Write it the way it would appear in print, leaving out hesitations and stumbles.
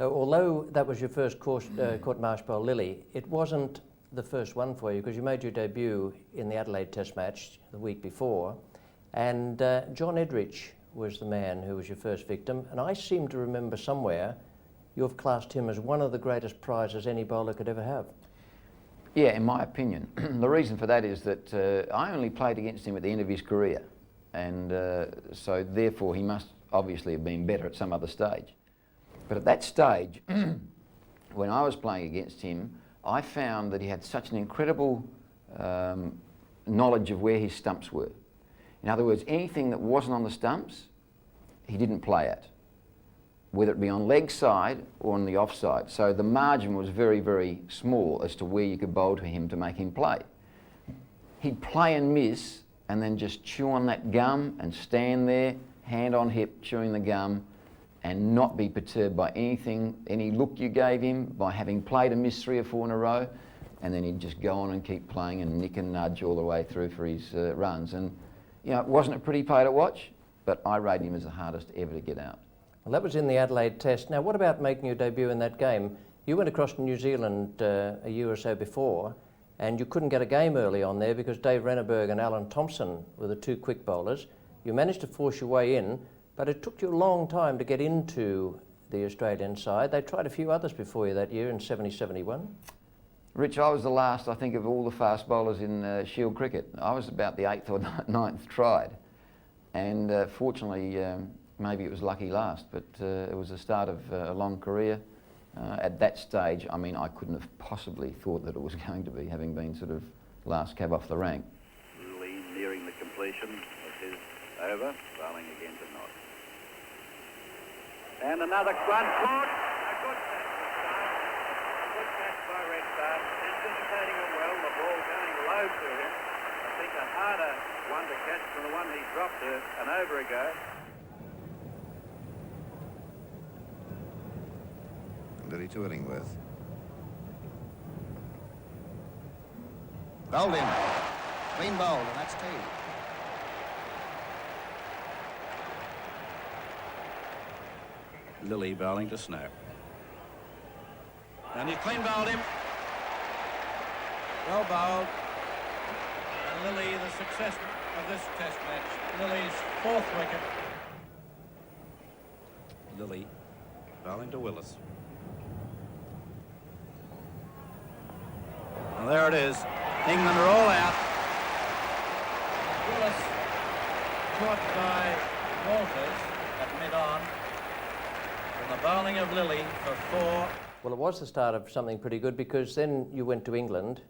So although that was your first court-martial by Lillee, it wasn't the first one for you because you made your debut in the Adelaide Test match the week before, and John Edrich was the man who was your first victim, and I seem to remember somewhere you've classed him as one of the greatest prizes any bowler could ever have. Yeah, in my opinion. The reason for that is that I only played against him at the end of his career, and so therefore he must obviously have been better at some other stage. But at that stage, when I was playing against him, I found that he had such an incredible knowledge of where his stumps were. In other words, anything that wasn't on the stumps, he didn't play at, whether it be on leg side or on the offside. So the margin was very, very small as to where you could bowl to him to make him play. He'd play and miss and then just chew on that gum and stand there, hand on hip, chewing the gum, and not be perturbed by anything, any look you gave him, by having played and missed 3 or 4 in a row, and then he'd just go on and keep playing and nick and nudge all the way through for his runs. And you know, it wasn't a pretty play to watch, but I rated him as the hardest ever to get out. Well, that was in the Adelaide Test. Now, what about making your debut in that game? You went across to New Zealand a year or so before, and you couldn't get a game early on there because Dave Renneberg and Alan Thompson were the 2 quick bowlers. You managed to force your way in, but it took you a long time to get into the Australian side. They tried a few others before you that year in 70-71. Rich, I was the last, I think, of all the fast bowlers in Shield cricket. I was about the 8th or 9th tried. And fortunately, maybe it was lucky last, but it was the start of a long career. At that stage, I mean, I couldn't have possibly thought that it was going to be, having been sort of last cab off the rank. Lee nearing the completion of his over, bowling again to not. And another one caught. A good catch this time. Good catch by Redstart. Anticipating it well, the ball going low to him. I think a harder one to catch than the one he dropped an over ago. Lillee to Illingworth. Bowled him. Clean bowled, and that's tea. Lillee bowling to Snow. And he clean bowled him. Well bowled. And Lillee, the success of this test match, Lillee's 4th wicket. Lillee bowling to Willis. And there it is. England are all out. Willis caught by Walters at mid-on. And the bowling of Lillee for 4. Well, it was the start of something pretty good because then you went to England